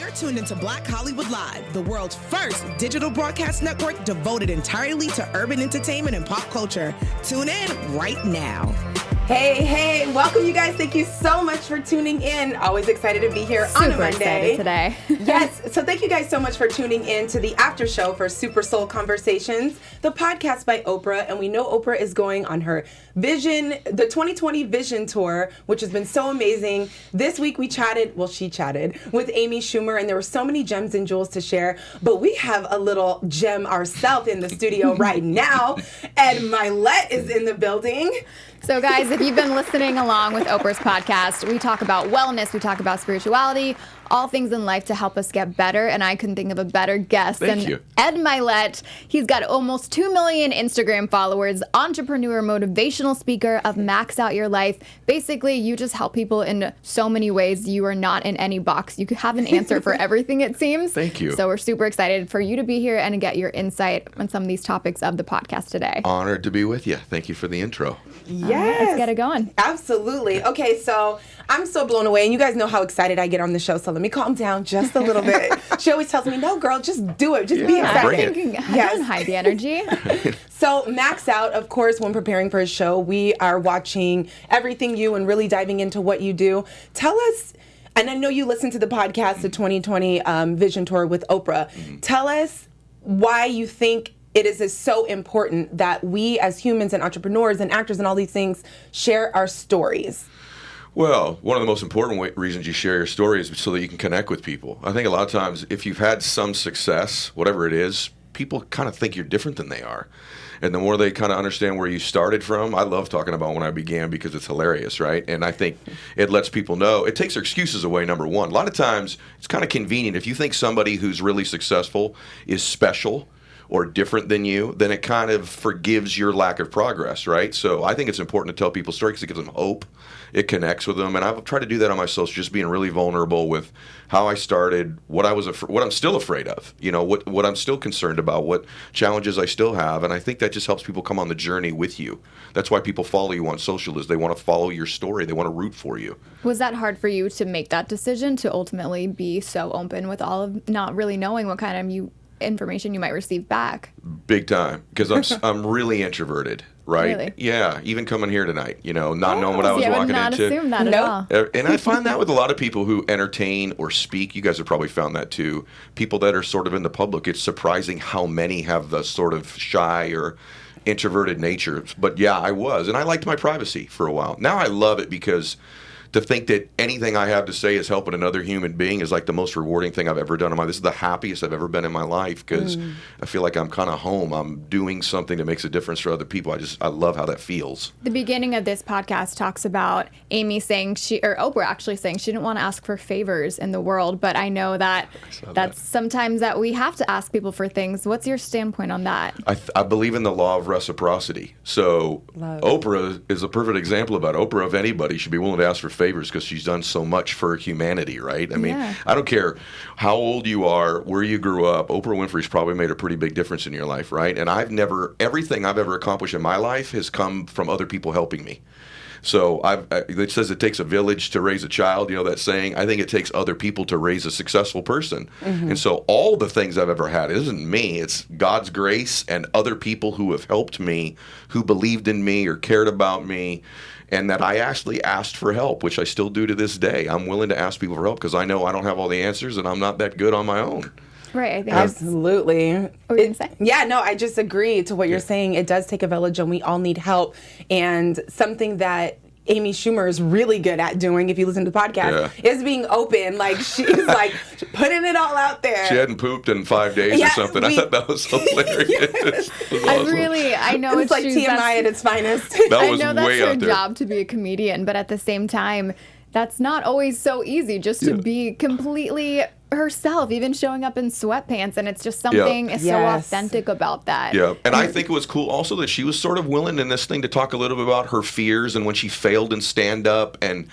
You're tuned into Black Hollywood Live, the world's first digital broadcast network devoted entirely to urban entertainment and pop culture. Tune in right now. Hey, welcome you guys. Thank you so much for tuning in. Always excited to be here on a Monday. Excited today. Yes, so thank you guys so much for tuning in to the after show for Super Soul Conversations, the podcast by Oprah. And we know Oprah is going on her the 2020 Vision Tour, which has been so amazing. This week she chatted with Amy Schumer, and there were so many gems and jewels to share. But we have a little gem ourselves in the studio right now. Ed Mylett is in the building. So guys, if you've been listening along with Oprah's podcast, we talk about wellness, we talk about spirituality, all things in life to help us get better. And I couldn't think of a better guest than Ed Mylett. He's got almost 2 million Instagram followers, entrepreneur, motivational speaker of Max Out Your Life. Basically, you just help people in so many ways. You are not in any box. You have an answer for everything, it seems. Thank you. So we're super excited for you to be here and to get your insight on some of these topics of the podcast today. Honored to be with you. Thank you for the intro. Yes. Let's get it going. Absolutely. Okay, so I'm so blown away, and you guys know how excited I get on the show, so let me calm down just a little bit. She always tells me, no, girl, just do it. Just be excited. Don't hide the energy. So Max Out, of course, when preparing for his show, we are watching everything you and really diving into what you do. Tell us, and I know you listened to the podcast, the 2020 Vision Tour with Oprah. Tell us why you think it is so important that we as humans and entrepreneurs and actors and all these things share our stories. Well, one of the most important reasons you share your story is so that you can connect with people. I think a lot of times if you've had some success, whatever it is, people kind of think you're different than they are. And the more they kind of understand where you started from, I love talking about when I began because it's hilarious, right? And I think it lets people know, it takes their excuses away, number one. A lot of times it's kind of convenient. If you think somebody who's really successful is special or different than you, then it kind of forgives your lack of progress, right? So I think it's important to tell people stories because it gives them hope. It connects with them, and I've tried to do that on my social, just being really vulnerable with how I started, what I'm still afraid of, what I'm still concerned about, what challenges I still have, and I think that just helps people come on the journey with you. That's why people follow you on social, is they want to follow your story, they want to root for you. Was that hard for you to make that decision to ultimately be so open with all of not really knowing what kind of information you might receive back? Big time, because I'm really introverted, right? Really? Yeah, even coming here tonight, not knowing what I was walking I would not into. assume that at all. And I find that with a lot of people who entertain or speak, you guys have probably found that too, people that are sort of in the public, it's surprising how many have the sort of shy or introverted nature. But yeah, I was, and I liked my privacy for a while. Now I love it because to think that anything I have to say is helping another human being is like the most rewarding thing I've ever done in my life. This is the happiest I've ever been in my life because I feel like I'm kind of home. I'm doing something that makes a difference for other people. I love how that feels. The beginning of this podcast talks about Amy saying Oprah actually saying she didn't want to ask for favors in the world, but I know that's sometimes that we have to ask people for things. What's your standpoint on that? I believe in the law of reciprocity. So Oprah is a perfect example of that. Oprah, if anybody, should be willing to ask for favors because she's done so much for humanity, right? I mean, I don't care how old you are, where you grew up, Oprah Winfrey's probably made a pretty big difference in your life, right? And everything I've ever accomplished in my life has come from other people helping me. So it says it takes a village to raise a child, that saying. I think it takes other people to raise a successful person. And so all the things I've ever had, it isn't me, it's God's grace and other people who have helped me, who believed in me or cared about me, and that I actually asked for help, which I still do to this day. I'm willing to ask people for help because I know I don't have all the answers and I'm not that good on my own. Right, I think absolutely. What were you going to say? Yeah, no, I just agree to what you're saying. It does take a village and we all need help. And something that Amy Schumer is really good at doing, if you listen to the podcast, is being open. Like, she's like putting it all out there. She hadn't pooped in 5 days or something. I thought that was hilarious. I know it's like TMI at its finest. That was I know that's way her out there. job to be a comedian, but at the same time, that's not always so easy just to be completely herself, even showing up in sweatpants, and it's just something so authentic about that. Yeah, and I think it was cool also that she was sort of willing in this thing to talk a little bit about her fears and when she failed in stand-up, and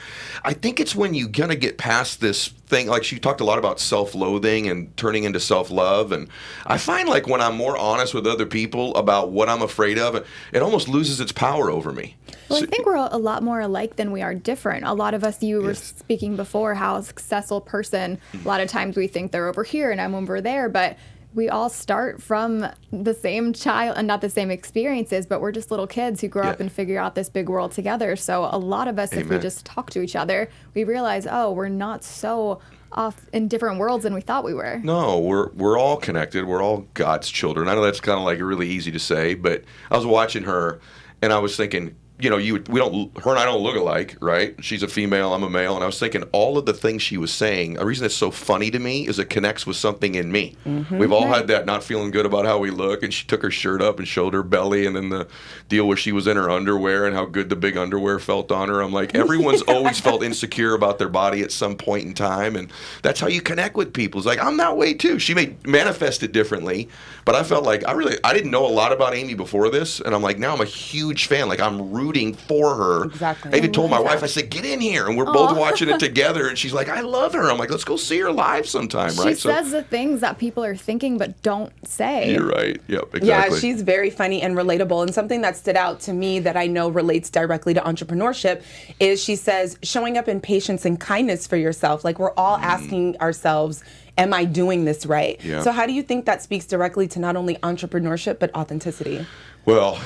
I think it's when you kind of get past this thing, like she talked a lot about self-loathing and turning into self-love, and I find like when I'm more honest with other people about what I'm afraid of, it almost loses its power over me. Well, I think we're a lot more alike than we are different. A lot of us, you were speaking before how a successful person, a lot of times we think they're over here and I'm over there, but we all start from the same child, and not the same experiences, but we're just little kids who grow up and figure out this big world together. So a lot of us, if we just talk to each other, we realize, oh, we're not so off in different worlds than we thought we were. No, we're all connected. We're all God's children. I know that's kind of like really easy to say, but I was watching her, and I was thinking, you know, her and I don't look alike, right? She's a female, I'm a male, and I was thinking all of the things she was saying, a reason it's so funny to me is it connects with something in me. We've all had that not feeling good about how we look, and she took her shirt up and showed her belly, and then the deal where she was in her underwear and how good the big underwear felt on her. I'm like, everyone's always felt insecure about their body at some point in time, and that's how you connect with people. It's like, I'm that way too. She may manifest it differently, but I felt like I didn't know a lot about Amy before this, and I'm like, now I'm a huge fan. Like, I'm rooting for her. Exactly. I even told my wife, I said, get in here. And we're both watching it together. And she's like, I love her. I'm like, let's go see her live sometime, right? She says the things that people are thinking but don't say. You're right. Yep, exactly. Yeah, she's very funny and relatable. And something that stood out to me that I know relates directly to entrepreneurship is she says, showing up in patience and kindness for yourself. Like, we're all asking ourselves, am I doing this right? Yeah. So how do you think that speaks directly to not only entrepreneurship, but authenticity? Well,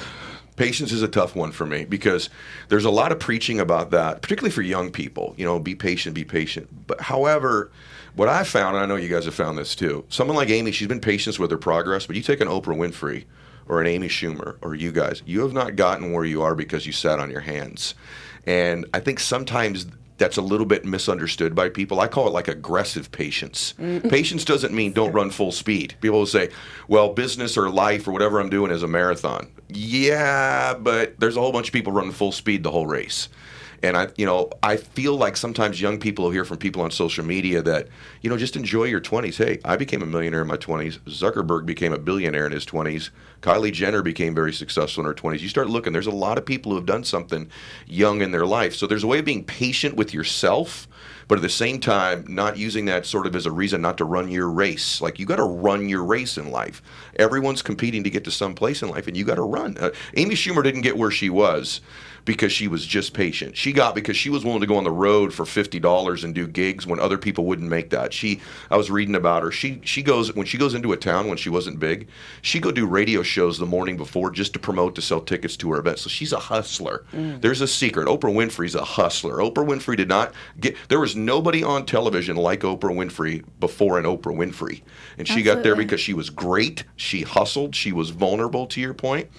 patience is a tough one for me because there's a lot of preaching about that, particularly for young people. You know, be patient, be patient. But however, what I found, and I know you guys have found this too, someone like Amy, she's been patient with her progress, but you take an Oprah Winfrey or an Amy Schumer or you guys, you have not gotten where you are because you sat on your hands. And I think sometimes that's a little bit misunderstood by people. I call it like aggressive patience. Patience doesn't mean don't run full speed. People will say, well, business or life or whatever I'm doing is a marathon. Yeah, but there's a whole bunch of people running full speed the whole race. And I feel like sometimes young people will hear from people on social media that, just enjoy your 20s. Hey, I became a millionaire in my 20s. Zuckerberg became a billionaire in his 20s. Kylie Jenner became very successful in her 20s. You start looking, there's a lot of people who have done something young in their life. So there's a way of being patient with yourself, but at the same time, not using that sort of as a reason not to run your race. Like, you got to run your race in life. Everyone's competing to get to some place in life, and you got to run. Amy Schumer didn't get where she was because she was just patient. She got because she was willing to go on the road for $50 and do gigs when other people wouldn't make that. I was reading about her. She goes, when she goes into a town when she wasn't big, she'd go do radio shows the morning before just to promote, to sell tickets to her events. So she's a hustler. There's a secret. Oprah Winfrey's a hustler. Oprah Winfrey did not get, there was nobody on television like Oprah Winfrey before an Oprah Winfrey. And she got there because she was great. She hustled. She was vulnerable, to your point.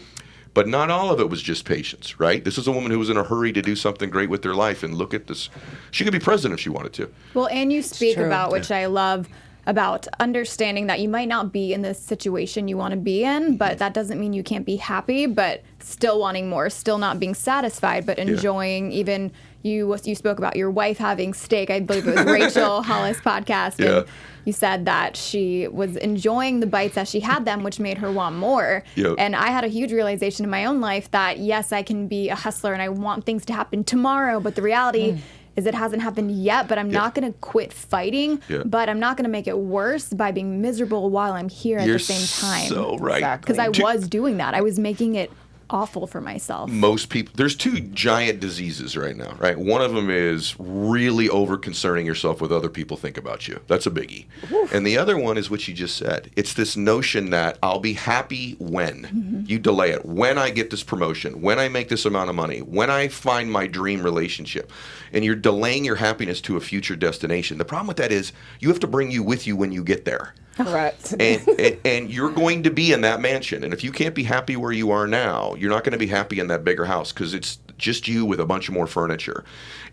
But not all of it was just patience, right? This is a woman who was in a hurry to do something great with their life. And look at this. She could be president if she wanted to. Well, and you speak about, which I love, about understanding that you might not be in the situation you want to be in, but that doesn't mean you can't be happy, but still wanting more, still not being satisfied, but enjoying even you spoke about your wife having steak. I believe it was Rachel Hollis' podcast. And you said that she was enjoying the bites as she had them, which made her want more. And I had a huge realization in my own life that, yes, I can be a hustler and I want things to happen tomorrow, but the reality is it hasn't happened yet, but I'm not going to quit fighting, but I'm not going to make it worse by being miserable while I'm here at the same time. So right. Because I was doing that. I was making it awful for myself. Most people, there's two giant diseases right now, right? One of them is really over concerning yourself with other people think about you. That's a biggie. And the other one is what you just said. It's this notion that I'll be happy when you delay it, when I get this promotion, when I make this amount of money, when I find my dream relationship. And you're delaying your happiness to a future destination. The problem with that is you have to bring you with you when you get there. Correct. And you're going to be in that mansion. And if you can't be happy where you are now, you're not going to be happy in that bigger house because it's just you with a bunch of more furniture.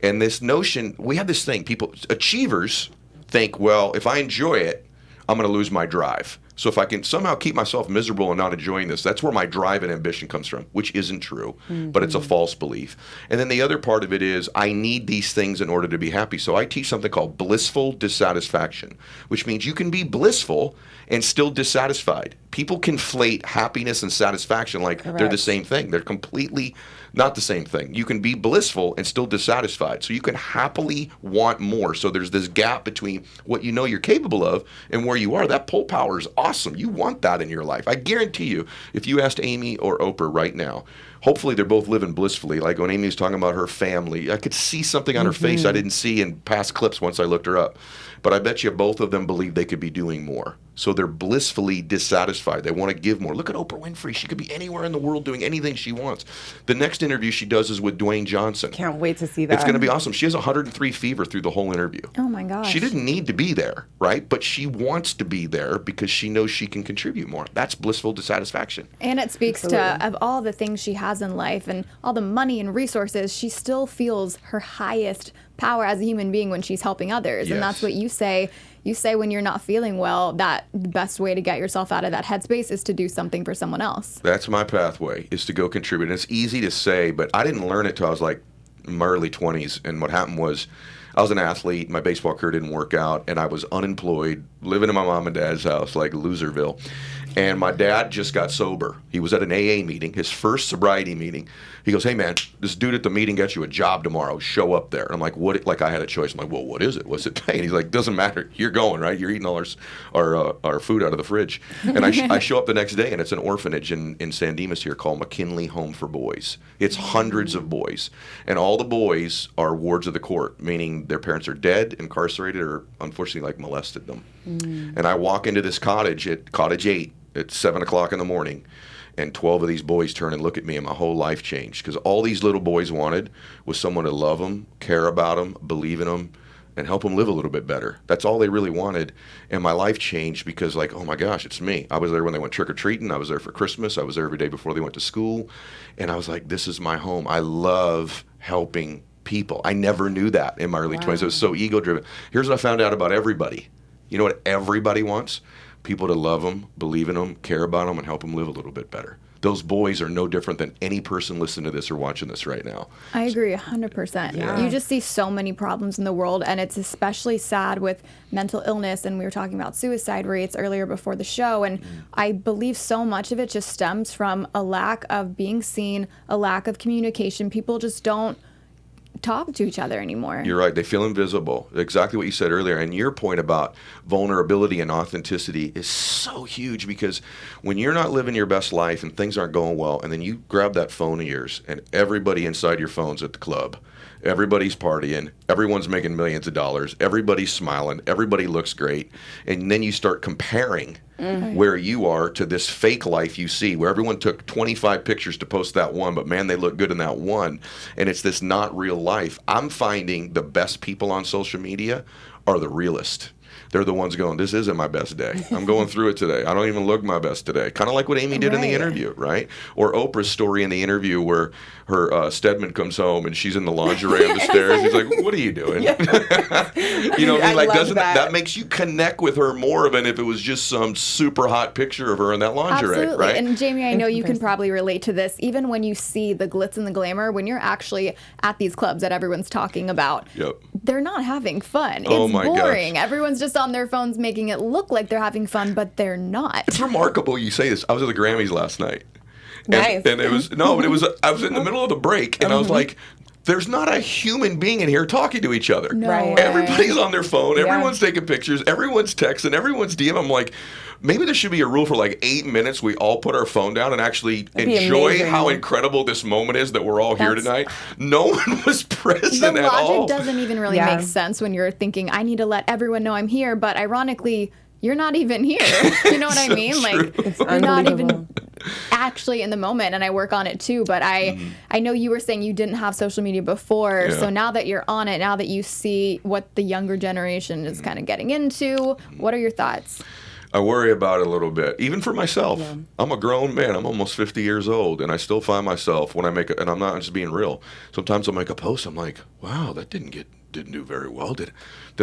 And this notion, we have this thing, achievers think, well, if I enjoy it, I'm going to lose my drive. So if I can somehow keep myself miserable and not enjoying this, that's where my drive and ambition comes from, which isn't true, but it's a false belief. And then the other part of it is I need these things in order to be happy. So I teach something called blissful dissatisfaction, which means you can be blissful and still dissatisfied. People conflate happiness and satisfaction like they're the same thing. They're completely not the same thing. You can be blissful and still dissatisfied. So you can happily want more. So there's this gap between what you know you're capable of and where you are. That pull power is awesome. You want that in your life. I guarantee you, if you asked Amy or Oprah right now, hopefully they're both living blissfully. Like when Amy was talking about her family, I could see something on her face I didn't see in past clips once I looked her up. But I bet you both of them believe they could be doing more. So they're blissfully dissatisfied. They want to give more. Look at Oprah Winfrey. She could be anywhere in the world doing anything she wants. The next interview she does is with Dwayne Johnson. Can't wait to see that. It's going to be awesome. She has 103 fever through the whole interview. Oh my gosh. She didn't need to be there, right? But she wants to be there because she knows she can contribute more. That's blissful dissatisfaction. And it speaks to, of all the things she has in life and all the money and resources, she still feels her highest power as a human being when she's helping others. Yes. And that's what you say. You say when you're not feeling well, that the best way to get yourself out of that headspace is to do something for someone else. That's my pathway, is to go contribute. And it's easy to say, but I didn't learn it till I was like in my early 20s. And what happened was I was an athlete. My baseball career didn't work out. And I was unemployed, living in my mom and dad's house, like Loserville. And my dad just got sober. He was at an AA meeting, his first sobriety meeting. He goes, "Hey, man, this dude at the meeting got you a job tomorrow. Show up there." And I'm like, "What?" Like I had a choice. I'm like, "Well, what is it? What's it pay?" And he's like, "Doesn't matter. You're going, right? You're eating all our food out of the fridge." And I show up the next day, and it's an orphanage in San Dimas here called McKinley Home for Boys. It's hundreds of boys. And all the boys are wards of the court, meaning their parents are dead, incarcerated, or unfortunately like molested them. And I walk into this cottage at Cottage 8 at 7 o'clock in the morning, and 12 of these boys turn and look at me, and my whole life changed, because all these little boys wanted was someone to love them, care about them, believe in them, and help them live a little bit better. That's all they really wanted. And my life changed because, like, oh my gosh, it's me. I was there when they went trick-or-treating. I was there for Christmas. I was there every day before they went to school. And I was like, this is my home. I love helping people. I never knew that in my early 20s. I was so ego-driven. Here's what I found out about everybody. You know what everybody wants? People to love them, believe in them, care about them, and help them live a little bit better. Those boys are no different than any person listening to this or watching this right now. I agree 100%. Yeah. You just see so many problems in the world, and it's especially sad with mental illness, and we were talking about suicide rates earlier before the show, and I believe so much of it just stems from a lack of being seen, a lack of communication. People just don't talk to each other anymore. You're right. They feel invisible. Exactly what you said earlier. And your point about vulnerability and authenticity is so huge, because when you're not living your best life and things aren't going well, and then you grab that phone of yours and everybody inside your phone's at the club, everybody's partying, everyone's making millions of dollars, everybody's smiling, everybody looks great, and then you start comparing where you are to this fake life you see, where everyone took 25 pictures to post that one, but man, they look good in that one, and it's this not real life. I'm finding the best people on social media are the realest. They're the ones going, this isn't my best day. I'm going through it today. I don't even look my best today. Kind of like what Amy did in the interview, right? Or Oprah's story in the interview where her Stedman comes home and she's in the lingerie on the stairs. He's like, what are you doing? You know what I mean? Like, doesn't that makes you connect with her more than if it was just some super hot picture of her in that lingerie, Absolutely. right? And Jamie, I know you can probably relate to this. Even when you see the glitz and the glamour, when you're actually at these clubs that everyone's talking about, they're not having fun. It's boring. Gosh. Everyone's just on their phones making it look like they're having fun, but they're not. It's remarkable you say this. I was at the Grammys last night. Nice. And it was, I was in the middle of the break, and I was like, there's not a human being in here talking to each other. No way. Everybody's on their phone. Everyone's taking pictures. Everyone's texting. Everyone's DM. I'm like, maybe there should be a rule for like 8 minutes. We all put our phone down and actually enjoy how incredible this moment is that we're all here tonight. No one was present at all. The logic doesn't even really make sense when you're thinking, I need to let everyone know I'm here. But ironically, you're not even here. You know what I mean? Like, you're not even actually in the moment, and I work on it too. But I know you were saying you didn't have social media before, so now that you're on it, now that you see what the younger generation is kind of getting into, what are your thoughts? I worry about it a little bit, even for myself. I'm a grown man. I'm almost 50 years old, and I still find myself when I make and I'm not just being real. Sometimes I'll make a post. I'm like, wow, that didn't get didn't do very well. Did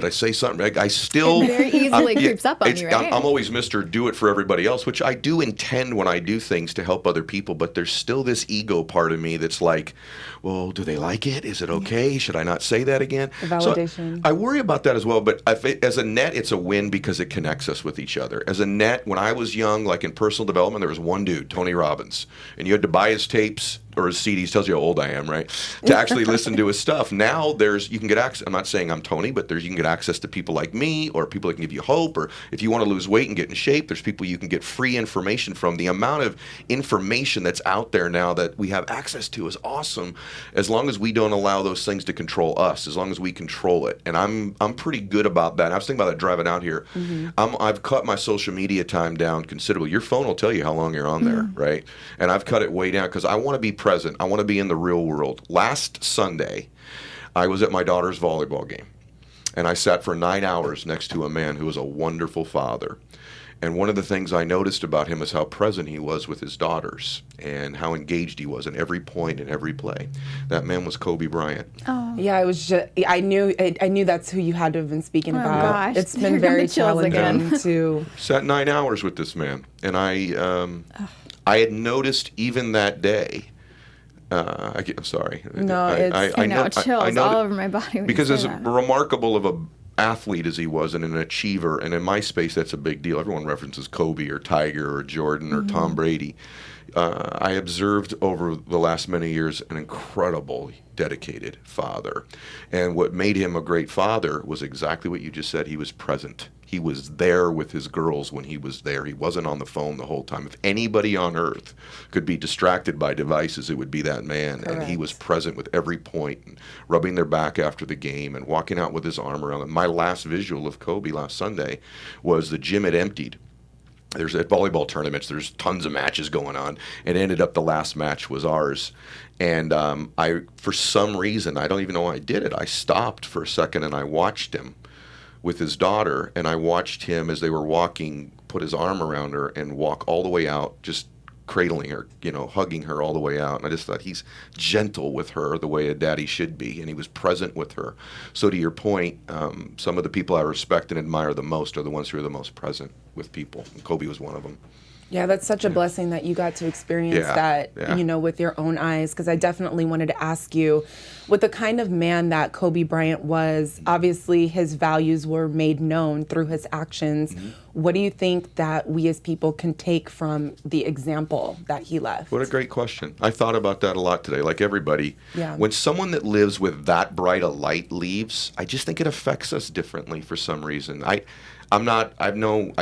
I say something? I still it very easily creeps up on you, right? I'm always Mr. Do it for everybody else, which I do intend when I do things to help other people, but there's still this ego part of me that's like, well, do they like it? Is it okay? Should I not say that again? The validation. So I worry about that as well, but as a net, it's a win because it connects us with each other. As a net, when I was young, like in personal development, there was one dude, Tony Robbins, and you had to buy his tapes or his CDs, tells you how old I am, right? To actually listen to his stuff. Now you can get access. I'm not saying I'm Tony, but you can get access to people like me or people that can give you hope, or if you want to lose weight and get in shape, there's people you can get free information from. The amount of information that's out there now that we have access to is awesome, as long as we don't allow those things to control us, as long as we control it. And I'm pretty good about that. I was thinking about that driving out here. I've cut my social media time down considerably. Your phone will tell you how long you're on there, right? And I've cut it way down because I want to be present. I want to be in the real world. Last Sunday, I was at my daughter's volleyball game, and I sat for 9 hours next to a man who was a wonderful father. And one of the things I noticed about him is how present he was with his daughters and how engaged he was in every point and every play. That man was Kobe Bryant. Oh. Yeah, I knew that's who you had to have been speaking about. Gosh. It's been very challenging to sat 9 hours with this man, and I had noticed even that day. I'm sorry. No, I know chills all over my body. Because as remarkable of a athlete as he was and an achiever, and in my space that's a big deal. Everyone references Kobe or Tiger or Jordan or Tom Brady. I observed over the last many years an incredible, dedicated father. And what made him a great father was exactly what you just said. He was present. He was there with his girls when he was there. He wasn't on the phone the whole time. If anybody on earth could be distracted by devices, it would be that man. Correct. And he was present with every point, and rubbing their back after the game and walking out with his arm around them. My last visual of Kobe last Sunday was the gym had emptied. There's at volleyball tournaments, there's tons of matches going on, and it ended up the last match was ours. And I, for some reason, I don't even know why I did it, I stopped for a second and I watched him with his daughter, and I watched him as they were walking, put his arm around her and walk all the way out, just cradling her, hugging her all the way out. And I just thought, he's gentle with her the way a daddy should be, and he was present with her. So to your point, some of the people I respect and admire the most are the ones who are the most present with people. And Kobe was one of them. Yeah, that's such a blessing that you got to experience that, with your own eyes. Because I definitely wanted to ask you, with the kind of man that Kobe Bryant was, obviously his values were made known through his actions. What do you think that we as people can take from the example that he left? What a great question. I thought about that a lot today, like everybody. Yeah. When someone that lives with that bright a light leaves, I just think it affects us differently for some reason. I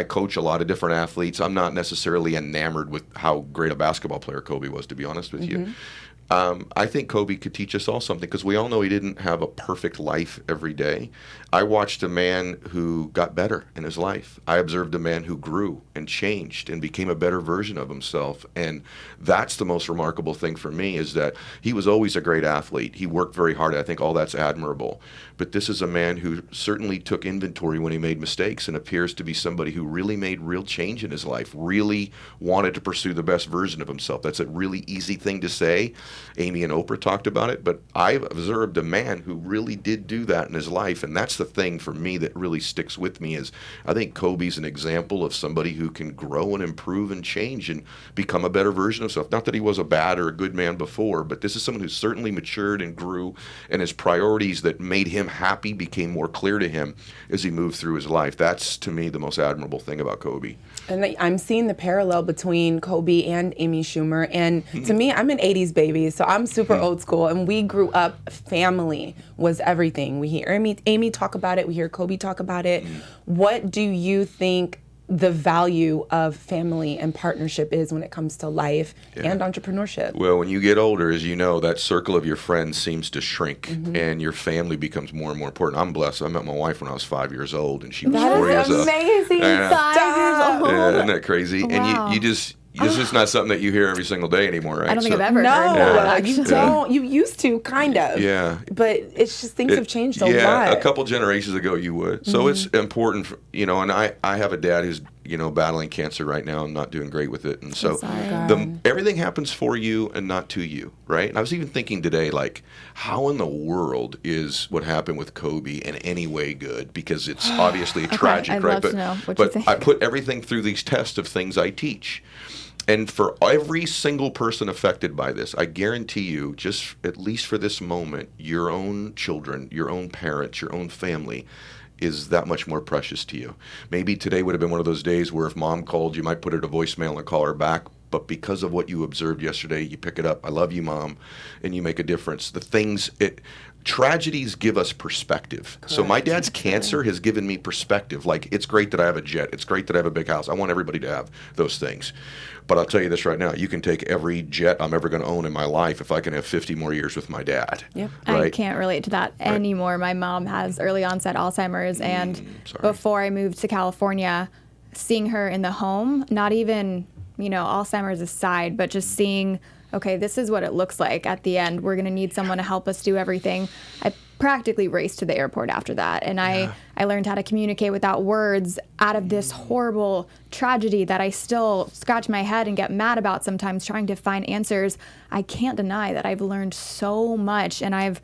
coach a lot of different athletes. I'm not necessarily enamored with how great a basketball player Kobe was, to be honest with you. I think Kobe could teach us all something, because we all know he didn't have a perfect life every day. I watched a man who got better in his life. I observed a man who grew and changed and became a better version of himself. And that's the most remarkable thing for me, is that he was always a great athlete. He worked very hard. I think all that's admirable. But this is a man who certainly took inventory when he made mistakes, and appears to be somebody who really made real change in his life, really wanted to pursue the best version of himself. That's a really easy thing to say. Amy and Oprah talked about it, but I've observed a man who really did do that in his life, and that's the thing for me that really sticks with me. Is I think Kobe's an example of somebody who can grow and improve and change and become a better version of himself. Not that he was a bad or a good man before, but this is someone who certainly matured and grew, and his priorities that made him happy became more clear to him as he moved through his life. That's, to me, the most admirable thing about Kobe. And I'm seeing the parallel between Kobe and Amy Schumer. And to me, I'm an 80s baby, so I'm super old school. And we grew up, family was everything. We hear Amy talk about it. We hear Kobe talk about it. What do you think the value of family and partnership is when it comes to life and entrepreneurship? Well, when you get older, as you know, that circle of your friends seems to shrink, and your family becomes more and more important. I'm blessed. I met my wife when I was 5 years old, and she was 4 years old. That is amazing. 5 years old. Yeah, isn't that crazy? Wow. And you just... It's just not something that you hear every single day anymore, right? I don't think I've ever heard No, that. you don't. You used to, kind of. Yeah. But it's just things have changed a lot. Yeah, a couple generations ago you would. So it's important, and I have a dad who's battling cancer right now and not doing great with it. And so Sorry. everything happens for you and not to you, right? And I was even thinking today, like, how in the world is what happened with Kobe in any way good? Because it's obviously tragic, I'd right? love to know what you think. I put everything through these tests of things I teach. And for every single person affected by this, I guarantee you, just at least for this moment, your own children, your own parents, your own family is that much more precious to you. Maybe today would have been one of those days where if mom called, you might put her to voicemail and call her back. But because of what you observed yesterday, you pick it up. I love you, Mom, and you make a difference. Tragedies give us perspective. Correct. So my dad's cancer has given me perspective. Like, it's great that I have a jet. It's great that I have a big house. I want everybody to have those things. But I'll tell you this right now. You can take every jet I'm ever going to own in my life if I can have 50 more years with my dad. Yep. Right? I can't relate to that anymore. My mom has early onset Alzheimer's, and before I moved to California, seeing her in the home, not even, Alzheimer's aside, but just seeing, okay, this is what it looks like at the end. We're going to need someone to help us do everything. I practically raced to the airport after that. And I learned how to communicate without words out of this horrible tragedy that I still scratch my head and get mad about sometimes, trying to find answers. I can't deny that I've learned so much, and I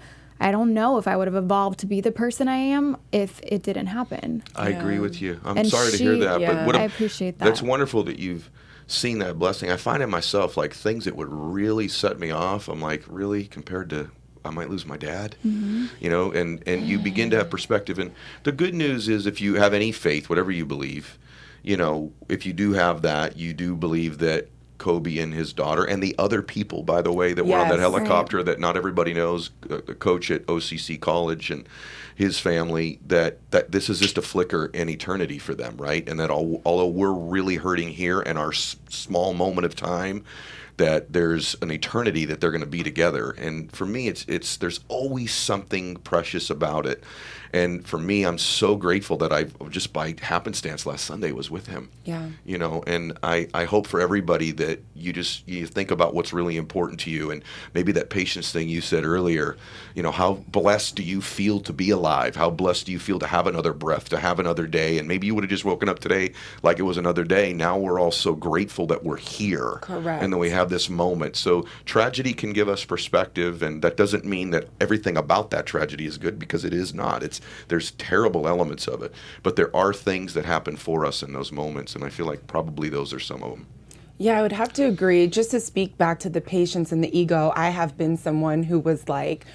don't know if I would have evolved to be the person I am if it didn't happen. I agree with you. I'm sorry to hear that. But I appreciate that. That's wonderful that you've seen that blessing. I find in myself, like, things that would really set me off, I'm like, really, compared to I might lose my dad, and you begin to have perspective. And the good news is, if you have any faith, whatever you believe, if you do have that, you do believe that Kobe and his daughter and the other people, by the way, that were on that helicopter that not everybody knows, the coach at OCC College and his family, that this is just a flicker in eternity for them, right? And that although we're really hurting here in our small moment of time, that there's an eternity that they're going to be together. And for me, it's there's always something precious about it. And for me, I'm so grateful that I just by happenstance last Sunday was with him. Yeah. And I hope for everybody that you think about what's really important to you, and maybe that patience thing you said earlier. How blessed do you feel to be alive? How blessed do you feel to have another breath, to have another day? And maybe you would have just woken up today like it was another day. Now we're all so grateful that we're here. Correct. And that we have this moment. So tragedy can give us perspective, and that doesn't mean that everything about that tragedy is good, because it is not. There's terrible elements of it, but there are things that happen for us in those moments, and I feel like probably those are some of them. Yeah, I would have to agree. Just to speak back to the patience and the ego, I have been someone who was like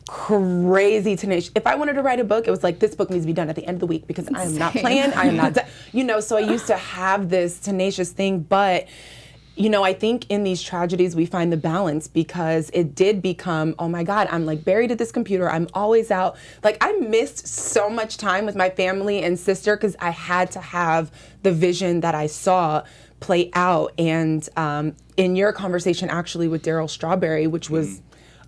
crazy tenacious. If I wanted to write a book, it was like, this book needs to be done at the end of the week, because I am not playing. I am not, so I used to have this tenacious thing, but I think in these tragedies we find the balance, because it did become, oh my God, I'm like buried at this computer. I'm always out. Like, I missed so much time with my family and sister because I had to have the vision that I saw play out. And in your conversation actually with Daryl Strawberry, which was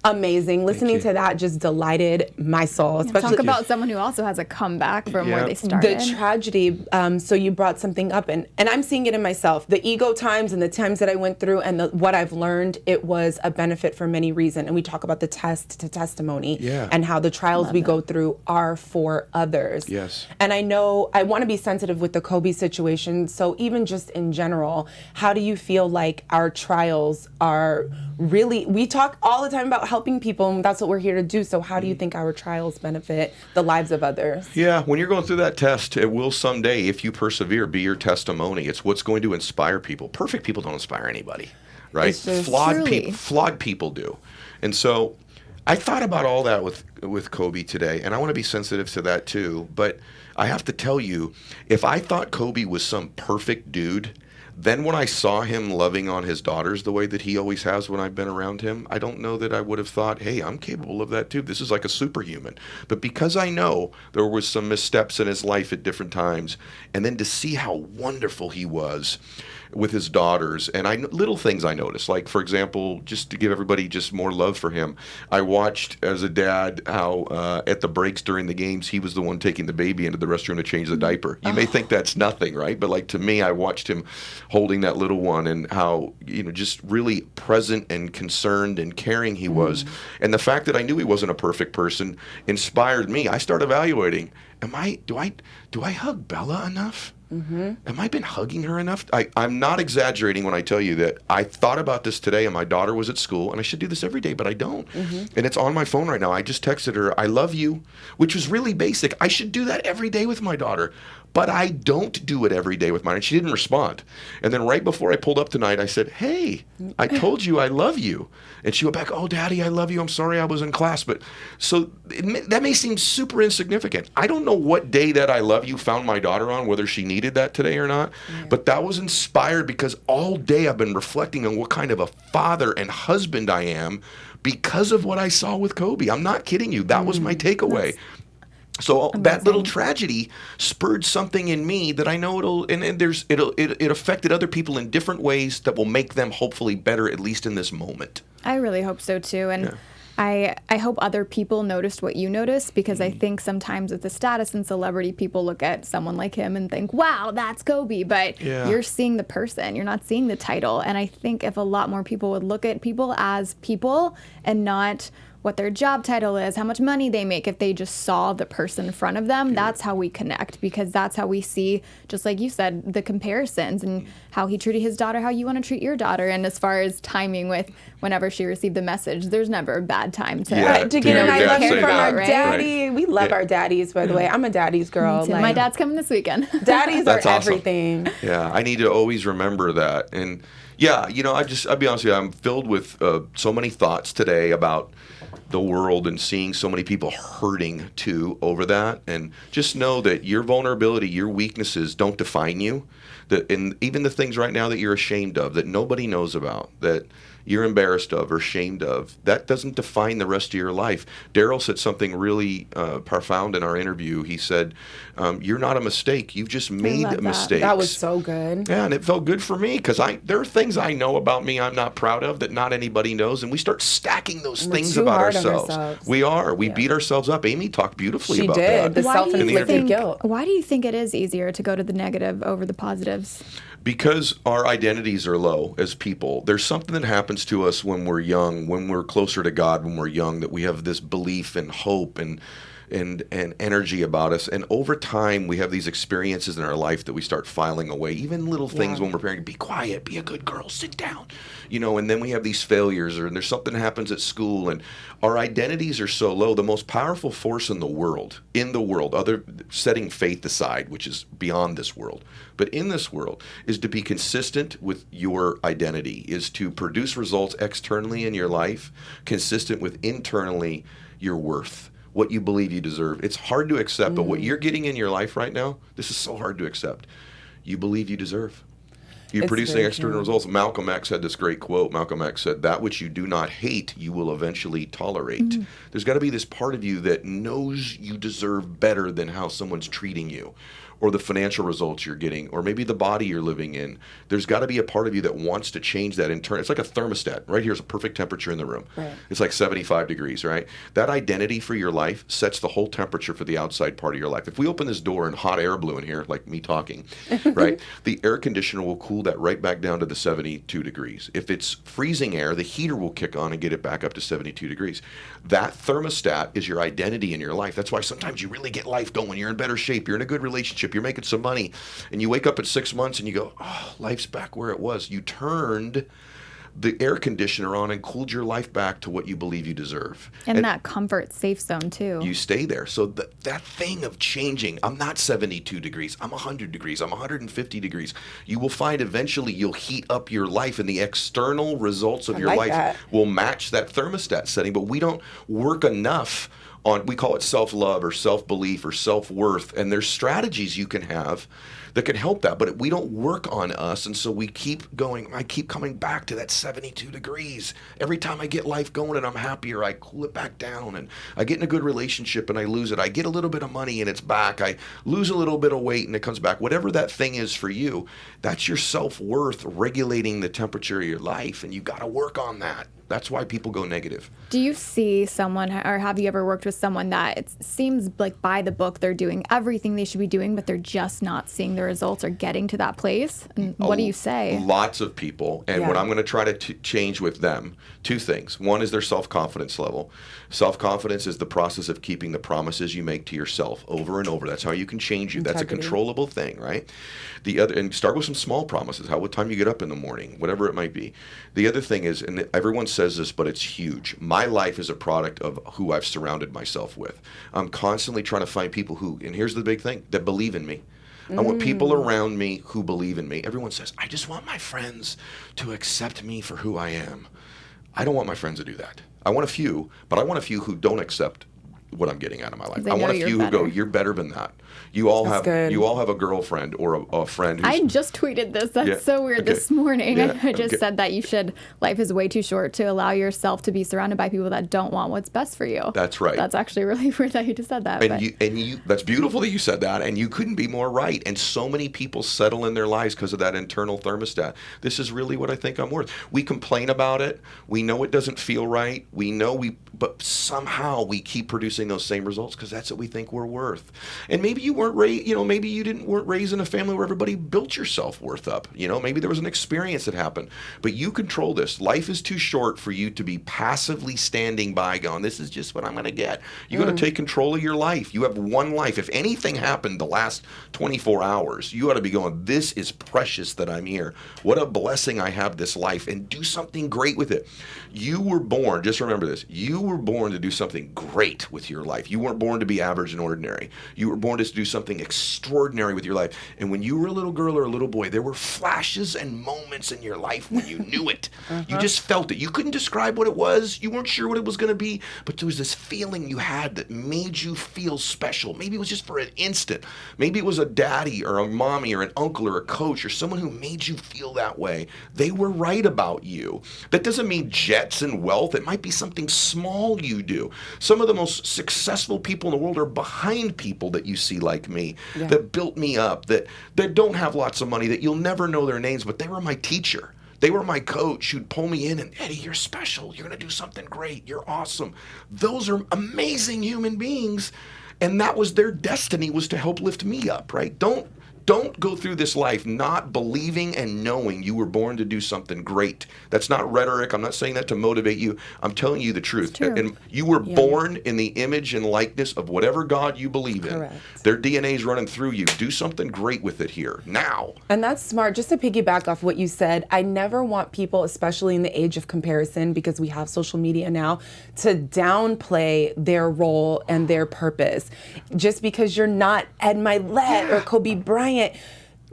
amazing. Listening to that just delighted my soul. Especially talk about someone who also has a comeback from where they started. The tragedy. So you brought something up, and I'm seeing it in myself. The ego times and the times that I went through, and what I've learned, it was a benefit for many reasons. And we talk about the test to testimony, and how the trials we go through are for others. Yes. And I know I want to be sensitive with the Kobe situation. So even just in general, how do you feel like our trials are really? We talk all the time about helping people, and that's what we're here to do. So how do you think our trials benefit the lives of others? Yeah, when you're going through that test, it will someday, if you persevere, be your testimony. It's what's going to inspire people. Perfect people don't inspire anybody, right? Flawed people do. And so I thought about all that with Kobe today, and I want to be sensitive to that too. But I have to tell you, if I thought Kobe was some perfect dude, then when I saw him loving on his daughters the way that he always has when I've been around him, I don't know that I would have thought, hey, I'm capable of that too. This is like a superhuman. But because I know there was some missteps in his life at different times, and then to see how wonderful he was with his daughters, and little things I noticed, like, for example, just to give everybody just more love for him, I watched as a dad how at the breaks during the games, he was the one taking the baby into the restroom to change the diaper. You may think that's nothing, right? But like, to me, I watched him holding that little one, and how, just really present and concerned and caring he was. And the fact that I knew he wasn't a perfect person inspired me. I started evaluating, do I hug Bella enough? Am I been hugging her enough? I'm not exaggerating when I tell you that I thought about this today, and my daughter was at school, and I should do this every day, but I don't. And it's on my phone right now. I just texted her, I love you, which was really basic. I should do that every day with my daughter, but I don't do it every day with mine. And she didn't respond. And then right before I pulled up tonight, I said, hey, I told you I love you. And she went back, oh, Daddy, I love you. I'm sorry I was in class. But so that may seem super insignificant. I don't know what day that I love you found my daughter on, whether she needed that today or not. But that was inspired because all day I've been reflecting on what kind of a father and husband I am because of what I saw with Kobe. I'm not kidding you. That was my takeaway. So that little tragedy spurred something in me that I know it affected other people in different ways that will make them hopefully better, at least in this moment. I really hope so too. And I hope other people noticed what you noticed, because I think sometimes with the status and celebrity, people look at someone like him and think, wow, that's Kobe. But you're seeing the person, you're not seeing the title. And I think if a lot more people would look at people as people and not what their job title is, how much money they make, if they just saw the person in front of them, that's how we connect, because that's how we see, just like you said, the comparisons and how he treated his daughter, how you want to treat your daughter. And as far as timing with whenever she received the message, there's never a bad time to get an I love you from our daddy. Right? We love our daddies, by the way. I'm a daddy's girl. Like, my dad's coming this weekend. Daddies are awesome. everything. Yeah, I need to always remember that. And yeah, I'll be honest with you, I'm filled with so many thoughts today about the world and seeing so many people hurting too over that. And just know that your vulnerability, your weaknesses don't define you. And even the things right now that you're ashamed of, that nobody knows about, that you're embarrassed of or ashamed of, that doesn't define the rest of your life. Daryl said something really profound in our interview. He said, you're not a mistake. You've just made mistakes. That was so good. Yeah, and it felt good for me because there are things I know about me I'm not proud of that not anybody knows, and we start stacking those things about ourselves. We are. We beat ourselves up. Amy talked beautifully about that. The self-inflicted guilt. Why do you think it is easier to go to the negative over the positives? Because our identities are low as people. There's something that happens to us when we're young, when we're closer to God, when we're young, that we have this belief and hope and energy about us. And over time, we have these experiences in our life that we start filing away. Even little things when we're parents, be quiet, be a good girl, sit down. And then we have these failures, and there's something that happens at school, and our identities are so low. The most powerful force in the world, other setting faith aside, which is beyond this world, but in this world, is to be consistent with your identity, is to produce results externally in your life, consistent with internally your worth, what you believe you deserve. It's hard to accept, but what you're getting in your life right now, this is so hard to accept. You believe you deserve. You're producing external results. Malcolm X had this great quote. Malcolm X said, that which you do not hate, you will eventually tolerate. There's got to be this part of you that knows you deserve better than how someone's treating you, or the financial results you're getting, or maybe the body you're living in. There's got to be a part of you that wants to change that internal. It's like a thermostat. Right here's a perfect temperature in the room. Right. It's like 75 degrees, right? That identity for your life sets the whole temperature for the outside part of your life. If we open this door and hot air blew in here, like me talking, right, the air conditioner will cool that right back down to the 72 degrees. If it's freezing air, the heater will kick on and get it back up to 72 degrees. That thermostat is your identity in your life. That's why sometimes you really get life going. You're in better shape. You're in a good relationship. You're making some money, and you wake up at 6 months and you go, oh, life's back where it was. You turned the air conditioner on and cooled your life back to what you believe you deserve. And that comfort safe zone too. You stay there. So that thing of changing, I'm not 72 degrees, I'm 100 degrees, I'm 150 degrees. You will find eventually you'll heat up your life, and the external results of your life will match that thermostat setting, but we don't work enough on, we call it self-love or self-belief or self-worth, and there's strategies you can have that can help that, but we don't work on us, and so we keep going. I keep coming back to that 72 degrees. Every time I get life going and I'm happier, I cool it back down, and I get in a good relationship and I lose it. I get a little bit of money and it's back. I lose a little bit of weight and it comes back. Whatever that thing is for you, that's your self-worth regulating the temperature of your life, and you got to work on that. That's why people go negative. Do you see someone, or have you ever worked with someone that it seems like by the book they're doing everything they should be doing, but they're just not seeing the results or getting to that place? And what do you say? Lots of people. And what I'm going to try to change with them, two things. One is their self-confidence level. Self-confidence is the process of keeping the promises you make to yourself over and over. That's how you can change you. That's a controllable thing, right? The other, and start with some small promises. What time you get up in the morning, whatever it might be. The other thing is, and everyone says this, but it's huge. My life is a product of who I've surrounded myself with. I'm constantly trying to find people who, and here's the big thing, that believe in me. I want people around me who believe in me. Everyone says, I just want my friends to accept me for who I am. I don't want my friends to do that. I want a few, but I want a few who don't accept what I'm getting out of my life. I want a few who go, you're better than that. You all have a girlfriend or a friend who's... I just tweeted this. That's so weird this morning. I just said that life is way too short to allow yourself to be surrounded by people that don't want what's best for you. That's right. That's actually really weird that you just said that. And you that's beautiful that you said that, and you couldn't be more right. And so many people settle in their lives because of that internal thermostat. This is really what I think I'm worth. We complain about it. We know it doesn't feel right. But somehow we keep producing those same results because that's what we think we're worth. And maybe you weren't raised, maybe you weren't raised in a family where everybody built your self-worth up. Maybe there was an experience that happened. But you control this. Life is too short for you to be passively standing by going, this is just what I'm going to get. You got to take control of your life. You have one life. If anything happened the last 24 hours, you ought to be going, this is precious that I'm here. What a blessing I have this life, and do something great with it. You were born, just remember this, you were born to do something great with your life. You weren't born to be average and ordinary. You were born to do something extraordinary with your life. And when you were a little girl or a little boy, there were flashes and moments in your life when you knew it. You just felt it. You couldn't describe what it was. You weren't sure what it was going to be, but there was this feeling you had that made you feel special. Maybe it was just for an instant. Maybe it was a daddy or a mommy or an uncle or a coach or someone who made you feel that way. They were right about you. That doesn't mean jets and wealth. It might be something small you do. Some of the most successful people in the world are behind people that you see like me, that built me up, that don't have lots of money, that you'll never know their names, but they were my teacher. They were my coach who'd pull me in and, Eddie, you're special. You're going to do something great. You're awesome. Those are amazing human beings. And that was their destiny, was to help lift me up, right? Don't go through this life not believing and knowing you were born to do something great. That's not rhetoric. I'm not saying that to motivate you. I'm telling you the truth. And you were born in the image and likeness of whatever God you believe in. Correct. Their DNA is running through you. Do something great with it here, now. And that's smart. Just to piggyback off what you said, I never want people, especially in the age of comparison, because we have social media now, to downplay their role and their purpose. Just because you're not Ed Mylett or Kobe Bryant,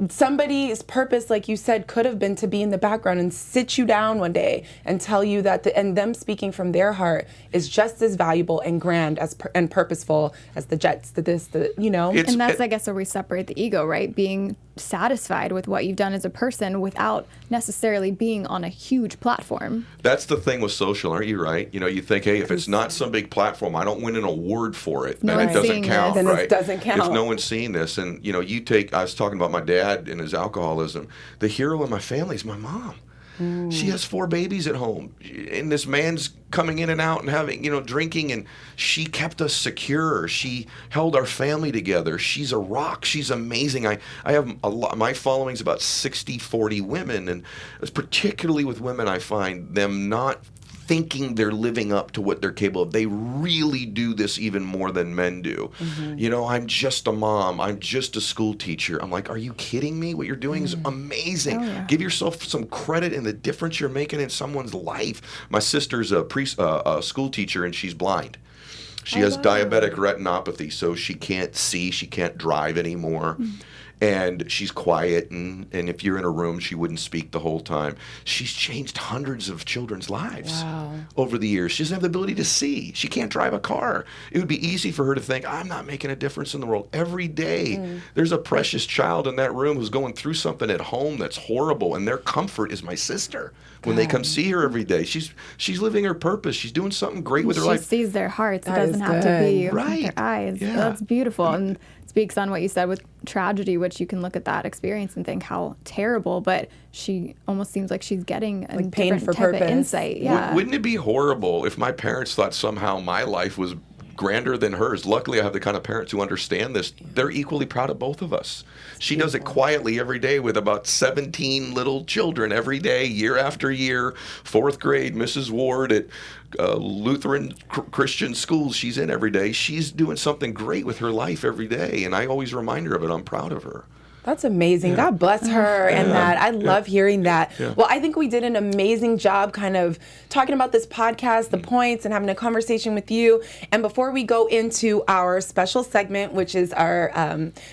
somebody's purpose, like you said, could have been to be in the background and sit you down one day and tell you that, and them speaking from their heart is just as valuable and grand and purposeful as the jets, and that's, I guess, where we separate the ego, right? Being satisfied with what you've done as a person without necessarily being on a huge platform. That's the thing with social, aren't you right? You think, hey, if it's not some big platform, I don't win an award for it, then it doesn't count, right? Then it doesn't count. If no one's seeing this, and I was talking about my dad and his alcoholism. The hero in my family is my mom. She has 4 babies at home, and this man's coming in and out and having, drinking, and she kept us secure. She held our family together. She's a rock. She's amazing. I have my following's about 60-40 women, and particularly with women, I find them not thinking they're living up to what they're capable of. They really do this even more than men do. I'm just a mom. I'm just a school teacher. I'm like, are you kidding me? What you're doing is amazing. Give yourself some credit in the difference you're making in someone's life. My sister's a school teacher, and she's blind. She has diabetic retinopathy, so she can't see, she can't drive anymore. And she's quiet, and if you're in a room, she wouldn't speak the whole time. She's changed hundreds of children's lives over the years. She doesn't have the ability to see. She can't drive a car. It would be easy for her to think, I'm not making a difference in the world. Every day, there's a precious child in that room who's going through something at home that's horrible, and their comfort is my sister. When they come see her every day, she's living her purpose. She's doing something great with her life. She sees their hearts. It doesn't have to be with their eyes. Yeah. That's beautiful. And speaks on what you said with tragedy, which you can look at that experience and think how terrible, but she almost seems like she's getting a like pain different for type purpose. of insight. Yeah. Wouldn't it be horrible if my parents thought somehow my life was grander than hers? Luckily, I have the kind of parents who understand this. They're equally proud of both of us. She does it quietly every day with about 17 little children every day, year after year. 4th grade, Mrs. Ward at Lutheran Christian schools she's in every day. She's doing something great with her life every day, and I always remind her of it. I'm proud of her. That's amazing. God bless her and that. I love hearing that. Yeah. Well, I think we did an amazing job kind of talking about this podcast, the points, and having a conversation with you. And before we go into our special segment, which is our,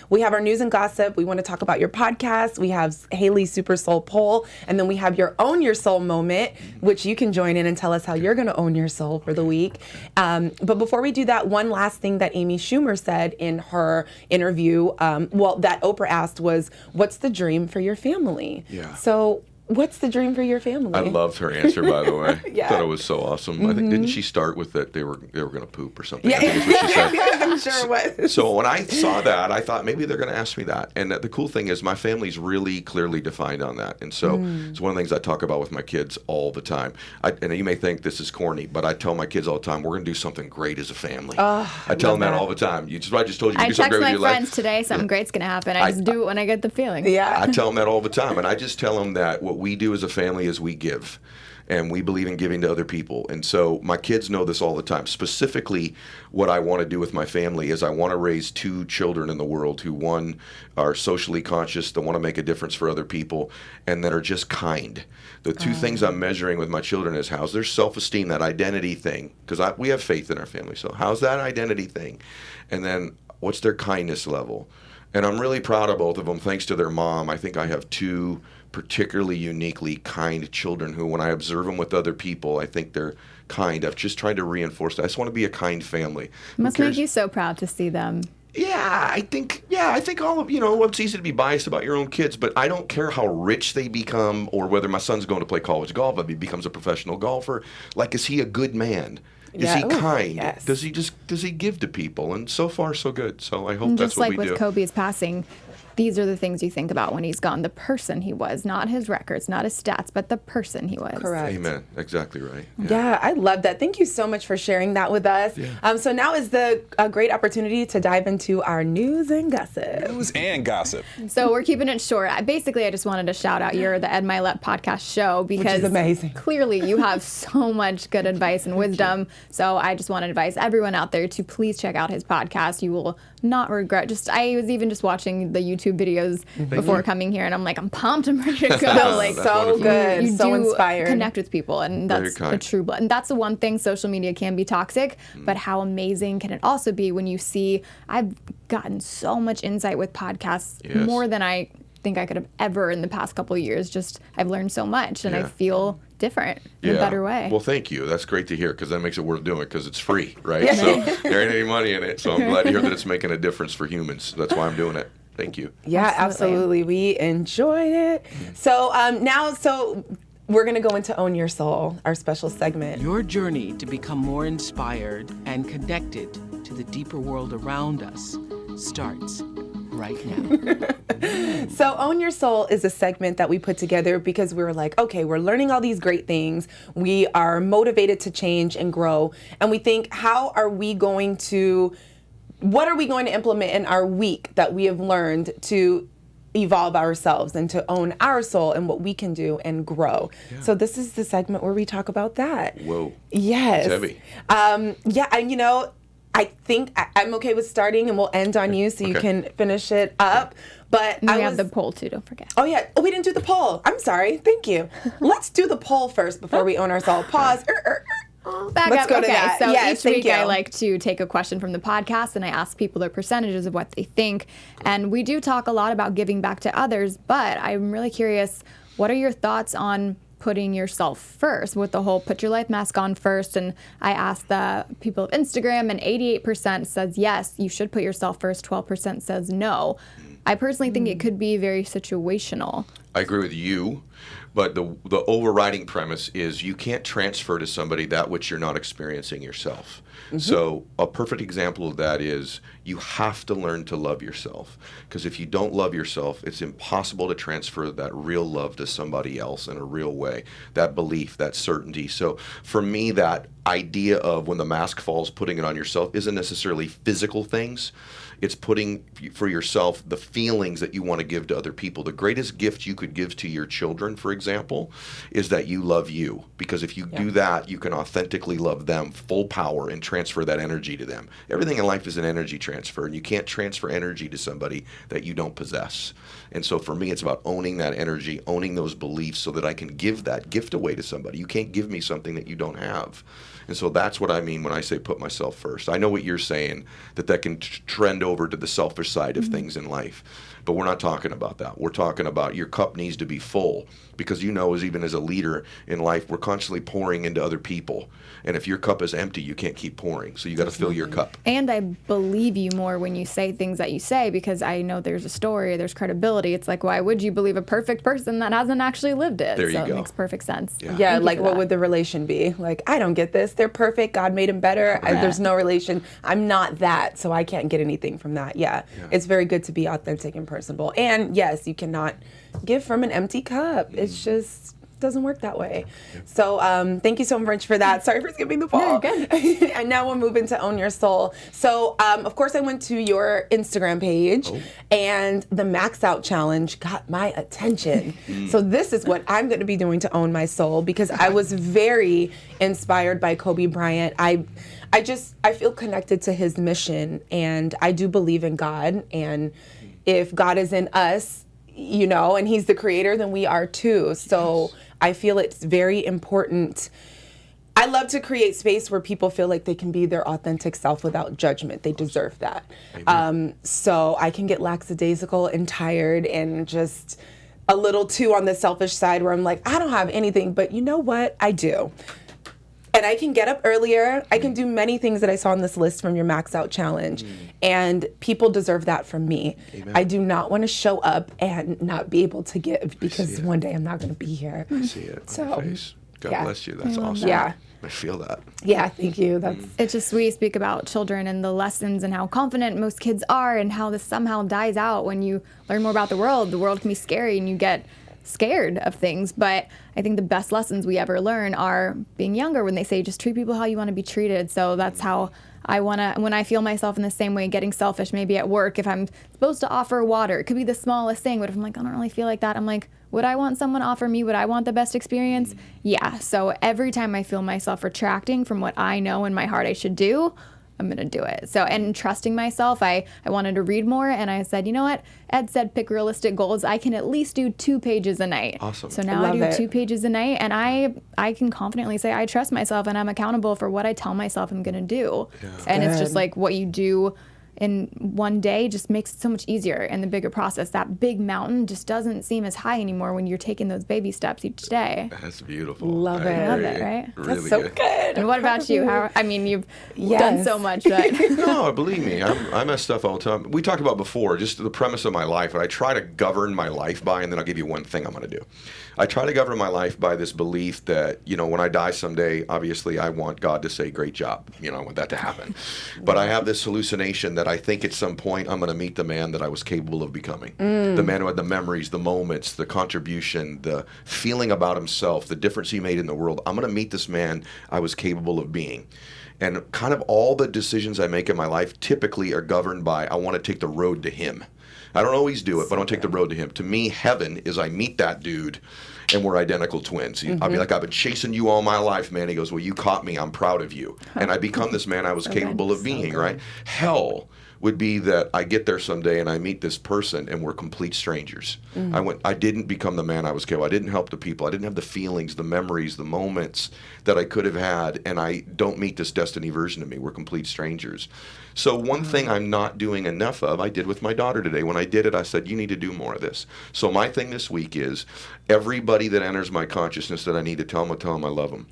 we have our news and gossip. We want to talk about your podcast. We have Haley's Super Soul Poll. And then we have your Own Your Soul moment, which you can join in and tell us how you're going to own your soul for the week. But before we do that, one last thing that Amy Schumer said in her interview, that Oprah asked was, what's the dream for your family? Yeah. So what's the dream for your family? I loved her answer, by the way. Yeah. Thought it was so awesome. I think, didn't she start with that they were going to poop or something? Yeah. I think is what she said. I'm sure it was. So when I saw that, I thought maybe they're going to ask me that. And the cool thing is my family's really clearly defined on that. And so it's one of the things I talk about with my kids all the time. And you may think this is corny, but I tell my kids all the time, we're going to do something great as a family. I tell them that all the time. I just told you, I do something text great with my your life. friends today, something great's going to happen. I just do it when I get the feeling. Yeah. I tell them that all the time, and I just tell them that what we do as a family is we give, and we believe in giving to other people. And so my kids know this all the time. Specifically, what I want to do with my family is I want to raise 2 children in the world who, one, are socially conscious, that want to make a difference for other people, and that are just kind. The 2 things I'm measuring with my children is how's their self-esteem, that identity thing, because we have faith in our family. So how's that identity thing? And then what's their kindness level? And I'm really proud of both of them, thanks to their mom. I think I have 2 particularly uniquely kind children who, when I observe them with other people, I think they're kind. I've just tried to reinforce that. I just want to be a kind family. It must make you so proud to see them. Yeah, I think all of, it's easy to be biased about your own kids, but I don't care how rich they become or whether my son's going to play college golf, if he becomes a professional golfer. Like, is he a good man? Is he kind? Yes. Does he give to people? And so far, so good. So I hope And that's just what like we with do. Kobe's passing, these are the things you think about when he's gone. The person he was, not his records, not his stats, but the person he was. Correct. Amen. Exactly right. Yeah, I love that. Thank you so much for sharing that with us. Yeah. So now is the great opportunity to dive into our news and gossip. News and gossip. So we're keeping it short. I just wanted to shout out the Ed Mylett podcast show because is amazing. Clearly you have so much good advice and wisdom. So I just want to advise everyone out there to please check out his podcast. You will not regret. I was even just watching the YouTube videos before coming here, and I'm like, I'm pumped. I'm ready to go. That's so good. You so do inspired. connect with people, and that's a true blood. And that's the one thing, social media can be toxic, but how amazing can it also be when you see, I've gotten so much insight with podcasts, more than I think I could have ever in the past couple of years. Just, I've learned so much, and I feel different in a better way. Well, thank you. That's great to hear, because that makes it worth doing, because it's free, right? So there ain't any money in it. So I'm glad to hear that it's making a difference for humans. That's why I'm doing it. Thank you. Yeah, absolutely. We enjoyed it. So so we're going to go into Own Your Soul, our special segment. Your journey to become more inspired and connected to the deeper world around us starts right now. So Own Your Soul is a segment that we put together because we were like, okay, we're learning all these great things. We are motivated to change and grow. And we think, what are we going to implement in our week that we have learned to evolve ourselves and to own our soul and what we can do and grow? Yeah. So this is the segment where we talk about that. Whoa. Yes. It's heavy. And I think I'm okay with starting, and we'll end on you so you can finish it up. But we have the poll too, don't forget. Oh, yeah. Oh, we didn't do the poll. I'm sorry. Thank you. Let's do the poll first before we own our soul. Pause. Let's go to that. So yes, each week I like to take a question from the podcast and I ask people their percentages of what they think. And we do talk a lot about giving back to others, but I'm really curious, what are your thoughts on putting yourself first with the whole put your life mask on first? And I asked the people of Instagram, and 88% says yes, you should put yourself first, 12% says no. I personally think it could be very situational. I agree with you, but the overriding premise is you can't transfer to somebody that which you're not experiencing yourself. So a perfect example of that is you have to learn to love yourself, because if you don't love yourself, it's impossible to transfer that real love to somebody else in a real way, that belief, that certainty. So for me, that idea of when the mask falls, putting it on yourself isn't necessarily physical things. It's putting for yourself the feelings that you want to give to other people. The greatest gift you could give to your children, for example, is that you love you. Because if you do that, you can authentically love them full power and transfer that energy to them. Everything in life is an energy transfer, and you can't transfer energy to somebody that you don't possess. And so for me, it's about owning that energy, owning those beliefs so that I can give that gift away to somebody. You can't give me something that you don't have. And so that's what I mean when I say put myself first. I know what you're saying, that can trend over to the selfish side of things in life. But we're not talking about that. We're talking about your cup needs to be full, because even as a leader in life, we're constantly pouring into other people. And if your cup is empty, you can't keep pouring. So you got to fill your cup. And I believe you more when you say things that you say, because I know there's a story, there's credibility. It's like, why would you believe a perfect person that hasn't actually lived it? There you go. It makes perfect sense. Yeah, like what would the relation be? Like, I don't get this. They're perfect. God made them better. There's no relation. I'm not that, so I can't get anything from that. Yeah. It's very good to be authentic and personable. And yes, you cannot give from an empty cup. It's just doesn't work that way. So thank you so much for that. Sorry for skipping the ball. No, good. And now we'll move into Own Your Soul. So of course I went to your Instagram page and the Max Out Challenge got my attention. So this is what I'm going to be doing to own my soul, because I was very inspired by Kobe Bryant. I feel connected to his mission, and I do believe in God, and if God is in us, and he's the creator, then we are too. So I feel it's very important. I love to create space where people feel like they can be their authentic self without judgment. They deserve that. So I can get lackadaisical and tired and just a little too on the selfish side, where I'm like, I don't have anything, but you know what? I do. And I can get up earlier. I can do many things that I saw on this list from your Max Out Challenge. And people deserve that from me. Amen. I do not want to show up and not be able to give, because one day I'm not going to be here. I see it on your face. God bless you. That's awesome. Yeah. I feel that. Yeah, thank you. It's just, we speak about children and the lessons and how confident most kids are, and how this somehow dies out when you learn more about the world. The world can be scary and you get scared of things, but I think the best lessons we ever learn are being younger, when they say just treat people how you want to be treated. So that's how I want to, when I feel myself in the same way, getting selfish, maybe at work, if I'm supposed to offer water, it could be the smallest thing, but if I'm like, I don't really feel like that, I'm like, would I want someone to offer me? Would I want the best experience? Yeah. So every time I feel myself retracting from what I know in my heart I should do, I'm going to do it. So, and trusting myself, I wanted to read more, and I said, you know what? Ed said pick realistic goals. I can at least do 2 pages a night. Awesome. So now I do 2 pages a night, and I can confidently say I trust myself, and I'm accountable for what I tell myself I'm going to do. Yeah. And it's just like what you do in one day just makes it so much easier in the bigger process. That big mountain just doesn't seem as high anymore when you're taking those baby steps each day. That's beautiful. Love it, right? Really That's so good. And what about you? You've done so much. But No, believe me, I mess stuff all the time. We talked about before, just the premise of my life, and I try to govern my life by, and then I'll give you one thing I'm going to do. I try to govern my life by this belief that, when I die someday, obviously I want God to say, great job. I want that to happen. But I have this hallucination that I think at some point I'm going to meet the man that I was capable of becoming. The man who had the memories, the moments, the contribution, the feeling about himself, the difference he made in the world. I'm going to meet this man I was capable of being. And kind of all the decisions I make in my life typically are governed by, I want to take the road to him. I don't always do it, but I want to take the road to him. To me, heaven is I meet that dude, and we're identical twins. I'll be like, I've been chasing you all my life, man. He goes, well, you caught me. I'm proud of you. And I become this man I was capable of being, right? Hell would be that I get there someday and I meet this person and we're complete strangers. I didn't become the man I was capable. I didn't help the people. I didn't have the feelings, the memories, the moments that I could have had, and I don't meet this destiny version of me. We're complete strangers. So one thing I'm not doing enough of, I did with my daughter today. When I did it, I said, you need to do more of this. So my thing this week is everybody that enters my consciousness that I need to tell them I love them.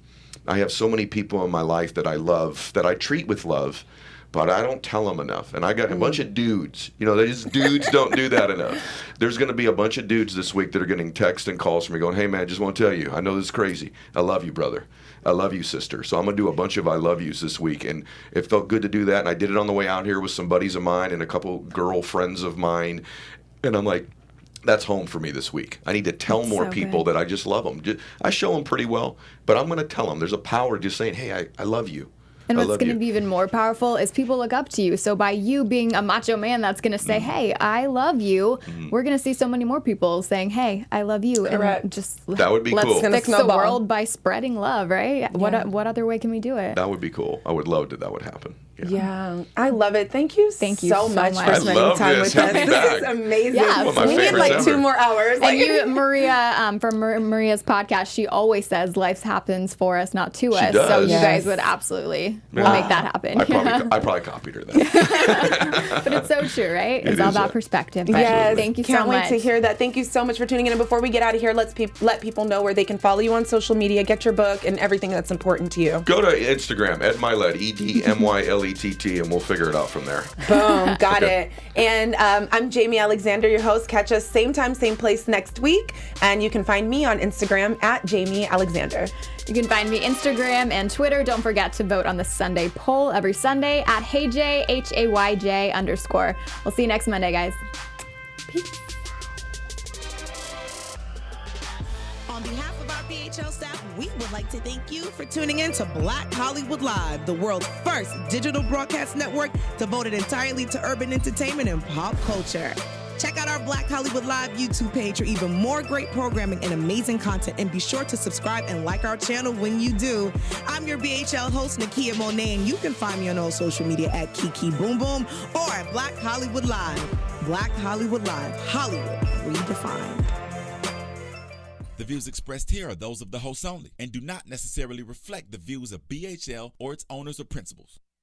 I have so many people in my life that I love, that I treat with love, but I don't tell them enough. And I got a bunch of dudes. Dudes don't do that enough. There's going to be a bunch of dudes this week that are getting texts and calls from me going, hey, man, just want to tell you, I know this is crazy. I love you, brother. I love you, sister. So I'm going to do a bunch of I love yous this week. And it felt good to do that. And I did it on the way out here with some buddies of mine and a couple girlfriends of mine. And I'm like, that's home for me this week. I need to tell more people that I just love them. I show them pretty well, but I'm going to tell them. There's a power just saying, hey, I love you. And what's going to be even more powerful is people look up to you. So by you being a macho man that's going to say, hey, I love you, we're going to see so many more people saying, hey, I love you. Correct. And just that would be cool. Let's fix the world by spreading love, right? Yeah. What other way can we do it? That would be cool. I would love that would happen. Yeah, I love it. Thank you so much for I spending time with us. This is amazing. Yeah, we need like 2 more hours. And you, Maria, from Maria's podcast, she always says life happens for us, not to us. Does. So you guys would absolutely make that happen. I probably copied her that. But it's so true, right? It's all about perspective. Yes. Thank you so Can't much. wait to hear that. Thank you so much for tuning in. And before we get out of here, let's let people know where they can follow you on social media, get your book, and everything that's important to you. Go to Instagram, Ed Mylett, EDMYLETT, and we'll figure it out from there. Boom, got it. And I'm Jamie Alexander, your host. Catch us same time, same place next week. And you can find me on Instagram at Jamie Alexander. You can find me Instagram and Twitter. Don't forget to vote on the Sunday poll every Sunday at HeyJ, HAYJ_. We'll see you next Monday, guys. Peace. On behalf of our BHL staff, we would like to thank you for tuning in to Black Hollywood Live, the world's first digital broadcast network devoted entirely to urban entertainment and pop culture. Check out our Black Hollywood Live YouTube page for even more great programming and amazing content. And be sure to subscribe and like our channel when you do. I'm your BHL host, Nakia Monet, and you can find me on all social media at Kiki Boom Boom or at Black Hollywood Live. Black Hollywood Live, Hollywood redefined. The views expressed here are those of the hosts only and do not necessarily reflect the views of BHL or its owners or principals.